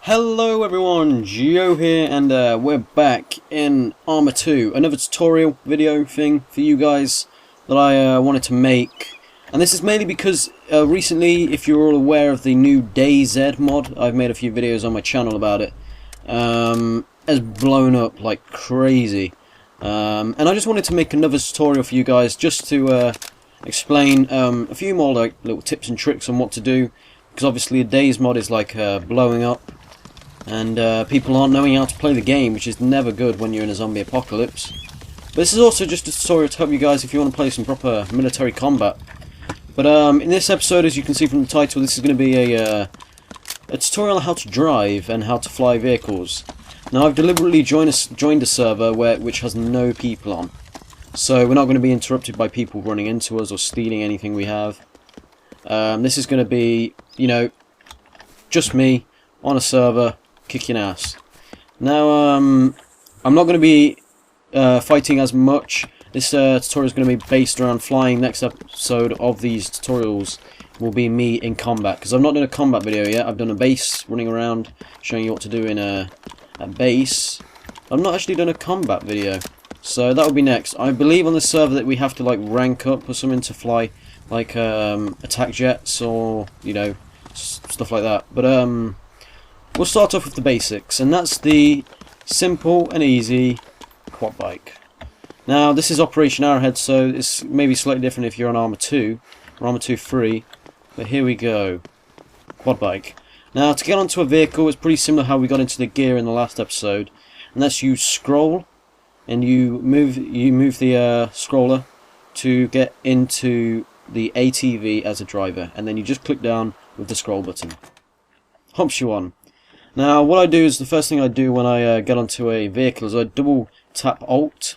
Hello everyone, Geo here, and we're back in Arma 2, another tutorial video thing for you guys that I wanted to make. And this is mainly because recently, if you're all aware of the new DayZ mod, I've made a few videos on my channel about it, has blown up like crazy. And I just wanted to make another tutorial for you guys just to explain a few more like little tips and tricks on what to do, because obviously the DayZ mod is like blowing up, and people aren't knowing how to play the game, which is never good when you're in a zombie apocalypse. But this is also just a tutorial to help you guys if you want to play some proper military combat. But in this episode, as you can see from the title, this is going to be a tutorial on how to drive and how to fly vehicles. Now, I've deliberately joined a server which has no people on, so we're not going to be interrupted by people running into us or stealing anything we have. This is going to be, you know, just me on a server kicking ass. Now, I'm not going to be fighting as much. This tutorial is going to be based around flying. Next episode of these tutorials will be me in combat, because I've not done a combat video yet. I've done a base, running around, showing you what to do in a base. I've not actually done a combat video, so that will be next. I believe on the server that we have to like rank up or something to fly like attack jets or, you know, stuff like that. But we'll start off with the basics, and that's the simple and easy quad bike. Now, this is Operation Arrowhead, so it's maybe slightly different if you're on Arma 2 or Arma 2 free. But here we go, quad bike. Now, to get onto a vehicle, it's pretty similar how we got into the gear in the last episode, and that's you scroll and you move the scroller to get into the ATV as a driver, and then you just click down with the scroll button. Hops you on. Now, what I do is the first thing I do when I get onto a vehicle is I double tap Alt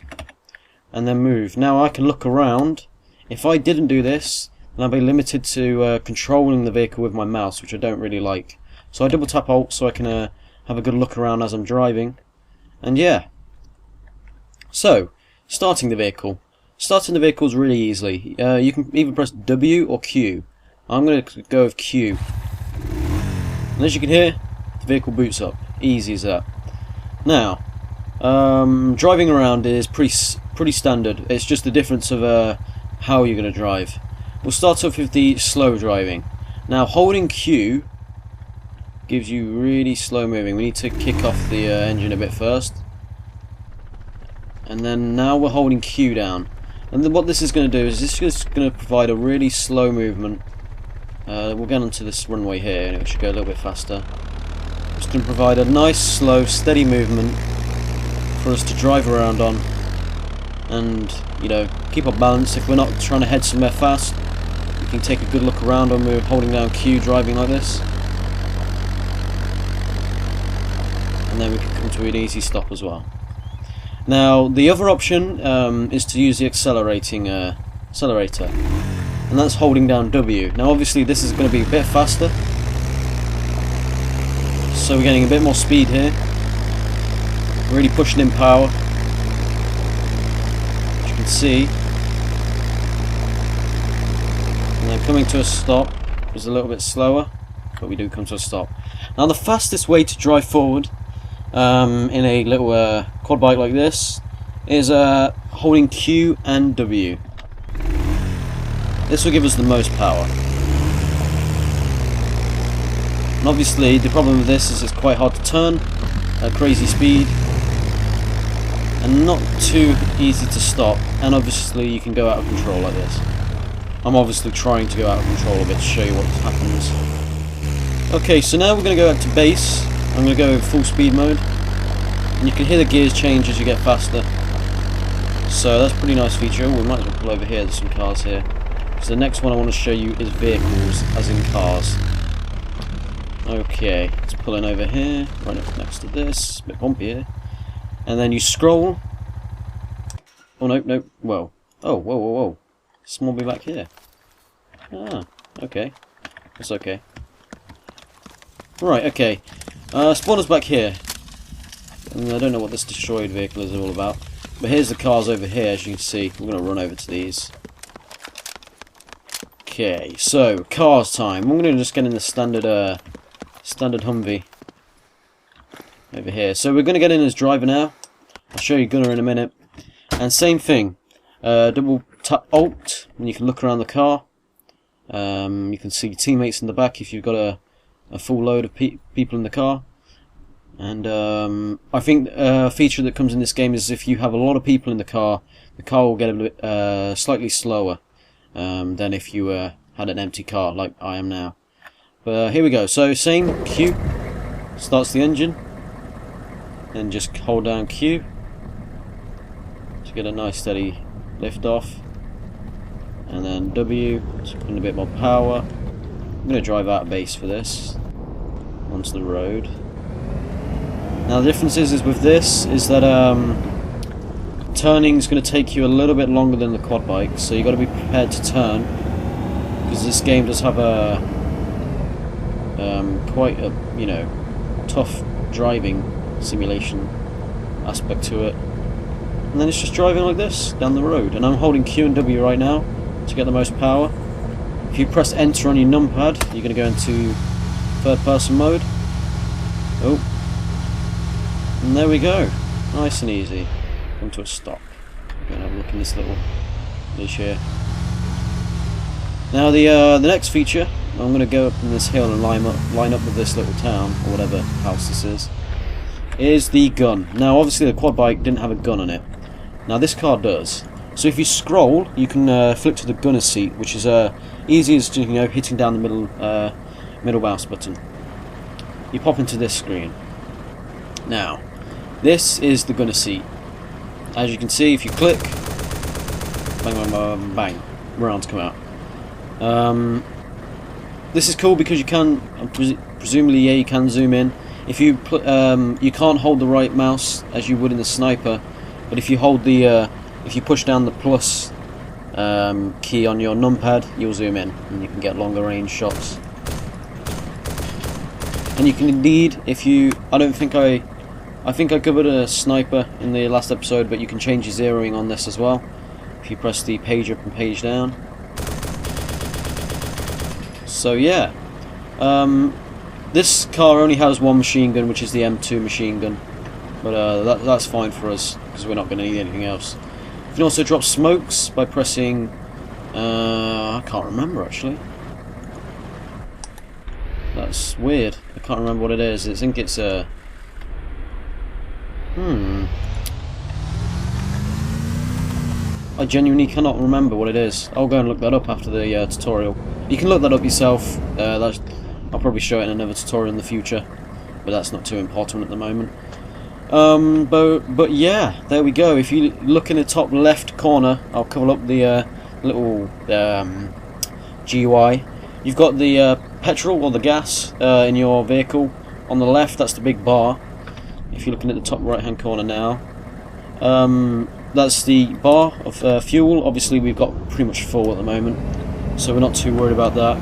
and then move. Now I can look around. If I didn't do this, then I'd be limited to controlling the vehicle with my mouse, which I don't really like. So I double tap Alt so I can have a good look around as I'm driving. And yeah. So, starting the vehicle. Starting the vehicle is really easily. You can either press W or Q. I'm going to go with Q. And as you can hear, the vehicle boots up. Easy as that. Now, driving around is pretty standard. It's just the difference of how you're going to drive. We'll start off with the slow driving. Now, holding Q gives you really slow moving. We need to kick off the engine a bit first. And then now we're holding Q down. And then what this is going to do is this is going to provide a really slow movement. We'll get onto this runway here and it should go a little bit faster. It's going to provide a nice, slow, steady movement for us to drive around on, and, you know, keep our balance. If we're not trying to head somewhere fast, we can take a good look around when we're holding down Q driving like this, and then we can come to an easy stop as well. Now, the other option is to use the accelerator, and that's holding down W. Now obviously this is going to be a bit faster, so we're getting a bit more speed here, really pushing in power, as you can see. And then coming to a stop is a little bit slower, but we do come to a stop. Now the fastest way to drive forward in a little quad bike like this is holding Q and W. This will give us the most power. And obviously the problem with this is it's quite hard to turn at crazy speed and not too easy to stop, and obviously you can go out of control like this. I'm obviously trying to go out of control a bit to show you what happens. Okay, so now we're going to go out to base. I'm going to go in full speed mode, and you can hear the gears change as you get faster. So that's a pretty nice feature. We might as well pull over here, there's some cars here. So the next one I want to show you is vehicles, as in cars. Okay, let's pull in over here, right up next to this, a bit bumpy here. And then you scroll. Oh no, no, whoa. Oh, whoa, whoa, whoa. Small be back here. Ah, okay. That's okay. Right, okay. Spawner's back here. And I don't know what this destroyed vehicle is all about. But here's the cars over here, as you can see. We're going to run over to these. Okay, so cars time. I'm gonna just get in the standard Humvee over here. So we're gonna get in as driver now. I'll show you Gunner in a minute. And same thing. Double tap Alt, and you can look around the car. You can see teammates in the back if you've got a full load of people in the car. And I think a feature that comes in this game is if you have a lot of people in the car will get a bit slightly slower than if you had an empty car like I am now. But here we go. So same Q starts the engine, and just hold down Q to get a nice steady lift off, and then W to put in a bit more power. I'm going to drive out of base for this onto the road. Now the difference is with this is that turning is going to take you a little bit longer than the quad bike, so you've got to be prepared to turn, because this game does have a quite a tough driving simulation aspect to it. And then it's just driving like this down the road, and I'm holding Q and W right now to get the most power. If you press enter on your numpad, you're going to go into third person mode. Oh, and there we go, nice and easy. Come to a stop. We're going to have a look in this little niche here. Now the next feature, I'm going to go up in this hill and line up with this little town, or whatever house this is the gun. Now obviously the quad bike didn't have a gun on it. Now this car does. So if you scroll, you can flick to the gunner's seat, which is easy as hitting down the middle mouse button. You pop into this screen. Now, this is the gunner's seat. As you can see, if you click, bang, bang, bang, bang, rounds come out. This is cool because you can, presumably, yeah, you can zoom in. If you you can't hold the right mouse as you would in the sniper, but if you hold the, if you push down the plus key on your numpad, you'll zoom in, and you can get longer range shots. And you can indeed, if you, I think I covered a sniper in the last episode, but you can change your zeroing on this as well. If you press the page up and page down. So yeah, this car only has one machine gun, which is the M2 machine gun, but that's fine for us because we're not going to need anything else. You can also drop smokes by pressing, I can't remember actually. That's weird. I can't remember what it is. I think it's a. I genuinely cannot remember what it is. I'll go and look that up after the tutorial. You can look that up yourself. I'll probably show it in another tutorial in the future, but that's not too important at the moment. But yeah, there we go. If you look in the top left corner, I'll cover up the little GUI. You've got the petrol or the gas in your vehicle. On the left, that's the big bar. If you're looking at the top right hand corner now, that's the bar of fuel. Obviously we've got pretty much full at the moment, so we're not too worried about that.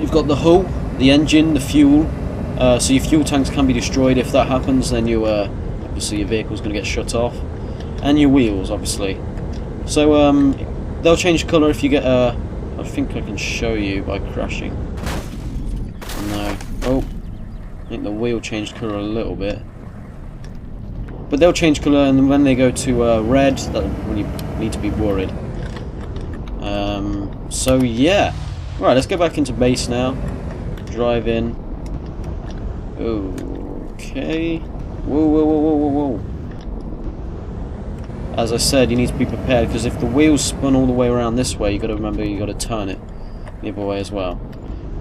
You've got the hull, the engine, the fuel, so your fuel tanks can be destroyed. If that happens, then you obviously your vehicle's going to get shut off, and your wheels obviously. So they'll change colour if you get I think I can show you by crashing. No. Oh, I think the wheel changed colour a little bit. But they'll change colour, and when they go to red, that's when you need to be worried. So yeah. Right, let's go back into base now. Drive in. Okay. Whoa, whoa, whoa, whoa, whoa, whoa. As I said, you need to be prepared, because if the wheels spun all the way around this way, you've got to remember you've got to turn it the other way as well.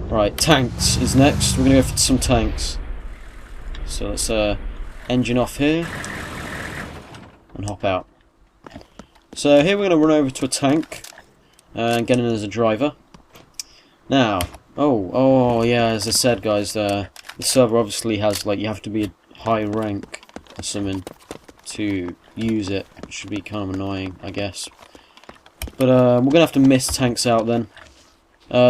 Right, tanks is next. We're going to go for some tanks. So let's engine off here and hop out. So here we're going to run over to a tank and get in as a driver. Now, oh yeah, as I said, guys, the server obviously has, like, you have to be a high rank or something to use it, which should be kind of annoying, I guess. But we're going to have to miss tanks out then.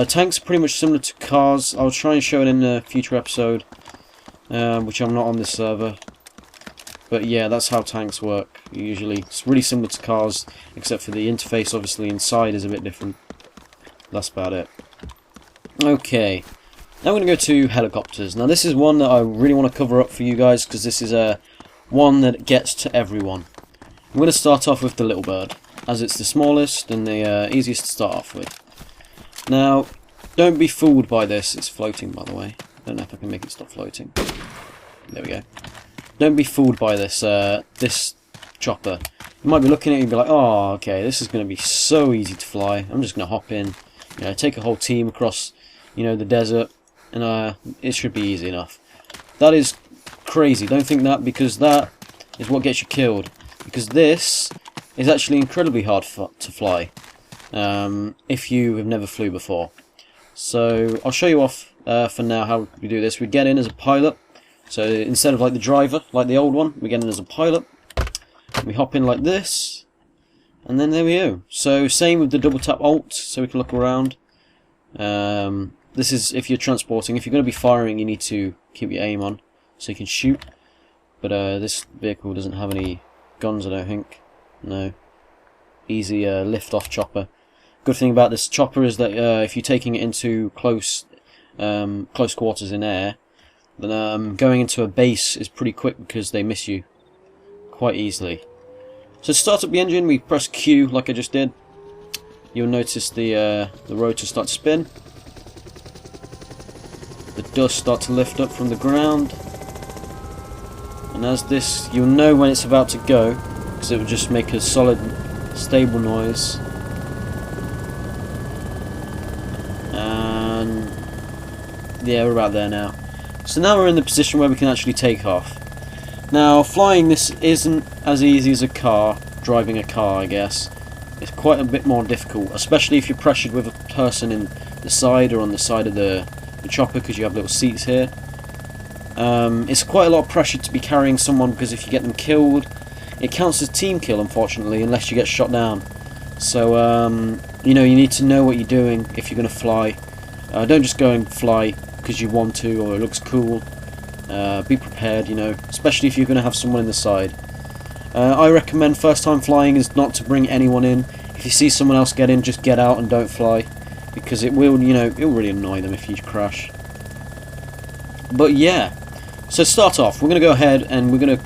Tanks are pretty much similar to cars. I'll try and show it in a future episode, which I'm not on this server. But yeah, that's how tanks work, usually. It's really similar to cars, except for the interface, obviously, inside is a bit different. that's about it. Okay, now we're going to go to helicopters. Now this is one that I really want to cover up for you guys, because this is one that gets to everyone. I'm going to start off with the little bird, as it's the smallest and the easiest to start off with. Now, don't be fooled by this. It's floating, by the way. I don't know if I can make it stop floating. There we go. Don't be fooled by this this chopper. You might be looking at it and be like, oh, okay, this is going to be so easy to fly. I'm just going to hop in, take a whole team across, the desert, and it should be easy enough. That is crazy. Don't think that, because that is what gets you killed. Because this is actually incredibly hard to fly if you have never flew before. So I'll show you off for now how we do this. We get in as a pilot. So instead of like the driver, like the old one, we get in as a pilot. We hop in like this, and then there we go. So same with the double tap alt, so we can look around. This is if you're transporting. If you're going to be firing, you need to keep your aim on so you can shoot. But this vehicle doesn't have any guns, I don't think. No. Easy lift-off chopper. Good thing about this chopper is that if you're taking it into close quarters in air, then going into a base is pretty quick, because they miss you quite easily. So to start up the engine, we press Q like I just did. You'll notice the rotor start to spin. The dust start to lift up from the ground. And as this, you'll know when it's about to go, because it will just make a solid, stable noise. And yeah, we're about there now. So now we're in the position where we can actually take off. Now, flying this isn't as easy as driving a car, I guess. It's quite a bit more difficult, especially if you're pressured with a person in the side or on the side of the chopper, because you have little seats here. It's quite a lot of pressure to be carrying someone, because if you get them killed, it counts as team kill, unfortunately, unless you get shot down. So, you need to know what you're doing if you're going to fly. Don't just go and fly because you want to or it looks cool. Be prepared, especially if you're going to have someone in the side. I recommend first time flying is not to bring anyone in. If you see someone else get in, just get out and don't fly, because it will, it'll really annoy them if you crash. But yeah, so to start off, we're going to go ahead and we're going to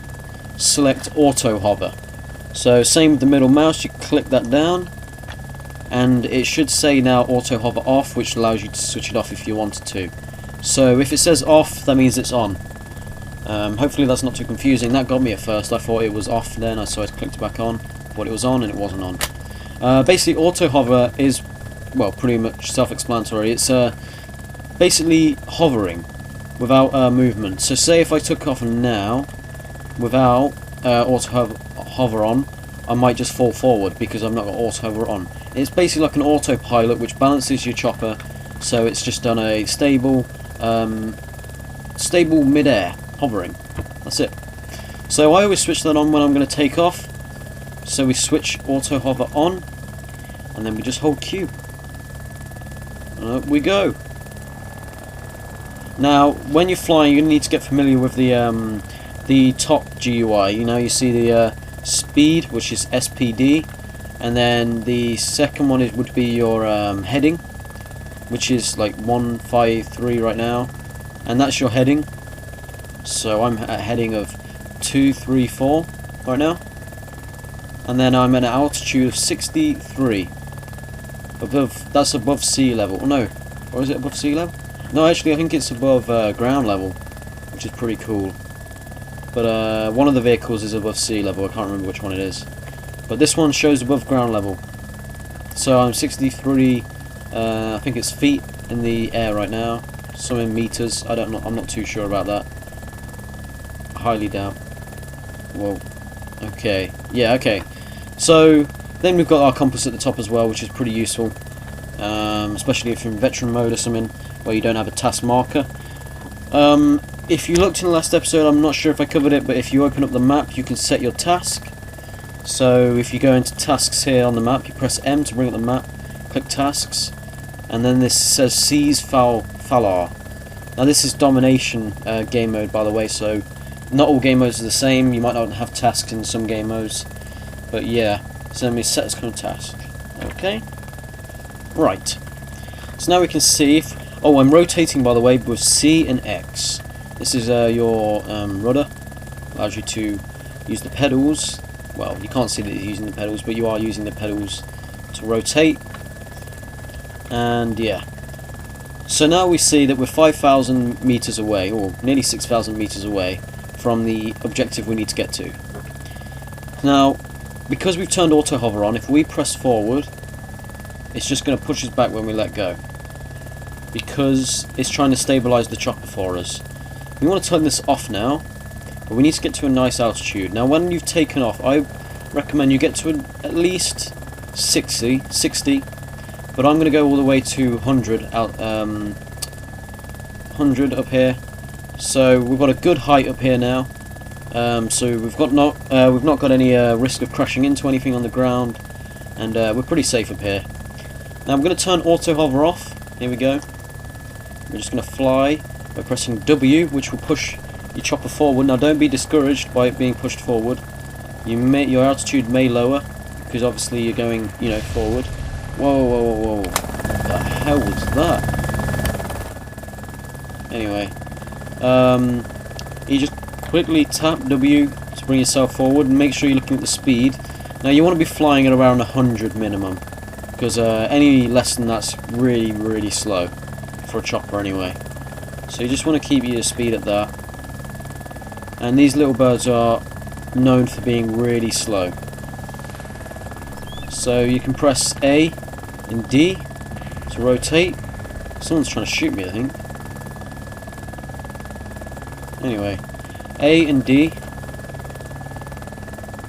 select auto hover. So same with the middle mouse, you click that down, and it should say now auto hover off, which allows you to switch it off if you wanted to. So if it says off, that means it's on. Hopefully that's not too confusing. That got me at first. I thought it was off then, so I clicked back on, thought it was on, and it wasn't on. Basically, auto hover is, well, pretty much self-explanatory. It's basically hovering without movement. So say if I took off now without auto hover on, I might just fall forward because I've not got auto hover on. It's basically like an autopilot which balances your chopper, so it's just done a stable mid-air hovering. That's it. So I always switch that on when I'm going to take off. So we switch auto hover on, and then we just hold Q. And up we go. Now, when you're flying, you need to get familiar with the top GUI. You see the speed, which is SPD, and then the second one would be your heading, which is like 153 right now, and that's your heading. So I'm at a heading of 234 right now, and then I'm at an altitude of 63. That's above sea level. No, or is it above sea level? No, actually I think it's above ground level, which is pretty cool. But one of the vehicles is above sea level. I can't remember which one it is, but this one shows above ground level. So I'm 63. I think it's feet in the air right now. Some in meters. I'm not too sure about that. I highly doubt. Whoa. Okay. Yeah. Okay. So then we've got our compass at the top as well, which is pretty useful, especially if you're in veteran mode or something where you don't have a task marker. If you looked in the last episode, I'm not sure if I covered it, but if you open up the map, you can set your task. So if you go into tasks here on the map, you press M to bring up the map, click tasks, and then this says Seize Falar. Now this is domination game mode, by the way, so not all game modes are the same. You might not have tasks in some game modes, but yeah. So let me set this kind of task. Okay. Right. So now we can see if... Oh, I'm rotating, by the way, with C and X. This is your rudder. Allows you to use the pedals. Well, you can't see that you're using the pedals, but you are using the pedals to rotate. And yeah. So now we see that we're 5,000 meters away, or nearly 6,000 meters away from the objective we need to get to. Now, because we've turned auto hover on, if we press forward, it's just going to push us back when we let go, because it's trying to stabilize the chopper for us. We want to turn this off now, but we need to get to a nice altitude. Now, when you've taken off, I recommend you get to at least 60, but I'm going to go all the way to 100 up here. So we've got a good height up here now. So we've not got any risk of crashing into anything on the ground, and we're pretty safe up here. Now I'm going to turn auto hover off. Here we go. We're just going to fly by pressing W, which will push your chopper forward. Now don't be discouraged by it being pushed forward. Your altitude may lower because obviously you're going, forward. Whoa, whoa, whoa, whoa! What the hell was that? Anyway, you just quickly tap W to bring yourself forward, and make sure you're looking at the speed. Now you want to be flying at around 100 minimum, because any less than that's really, really slow for a chopper anyway. So you just want to keep your speed at that. And these little birds are known for being really slow. So you can press A and D to rotate. Someone's trying to shoot me, I think. Anyway, A and D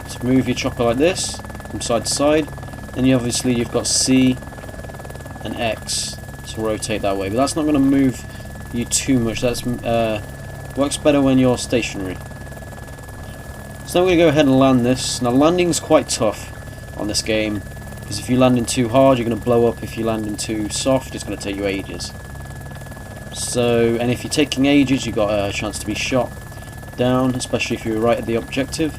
to move your chopper like this from side to side. Then you've got C and X to rotate that way, but that's not going to move you too much. That's works better when you're stationary. So now we're going to go ahead and land this. Now landing's quite tough on this game, because if you land in too hard you're going to blow up. If you land in too soft it's going to take you ages. So, and if you're taking ages you've got a chance to be shot down, especially if you're right at the objective.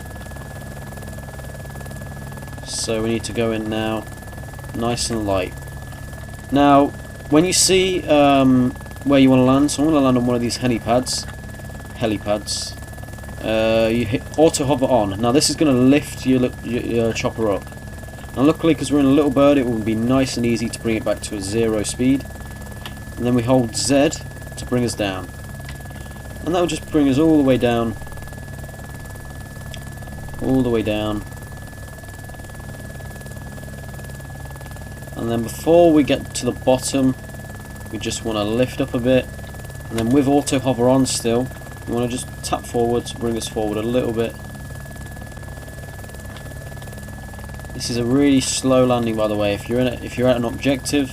So we need to go in now, nice and light. Now, when you see where you want to land, so I'm going to land on one of these helipads. You hit auto hover on. Now this is going to lift your chopper up. Now luckily, because we're in a little bird, it will be nice and easy to bring it back to a 0 speed. And then we hold Z to bring us down. And that will just bring us all the way down. All the way down. And then before we get to the bottom, we just want to lift up a bit. And then with auto hover on still, we want to just tap forward to bring us forward a little bit. This is a really slow landing, by the way. If you're at an objective,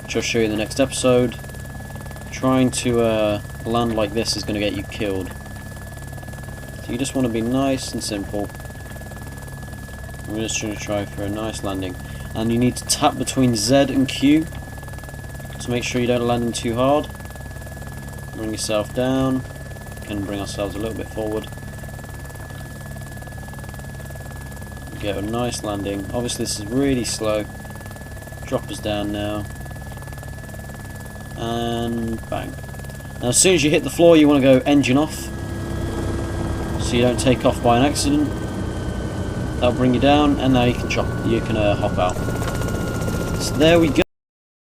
which I'll show you in the next episode, trying to land like this is going to get you killed. So you just want to be nice and simple. I'm just going to try for a nice landing. And you need to tap between Z and Q to make sure you don't land in too hard. Bring yourself down. Can bring ourselves a little bit forward. Get a nice landing. Obviously this is really slow. Drop us down now. And bang. Now as soon as you hit the floor you want to go engine off, so you don't take off by an accident. That'll bring you down, and now you can hop out. So there we go.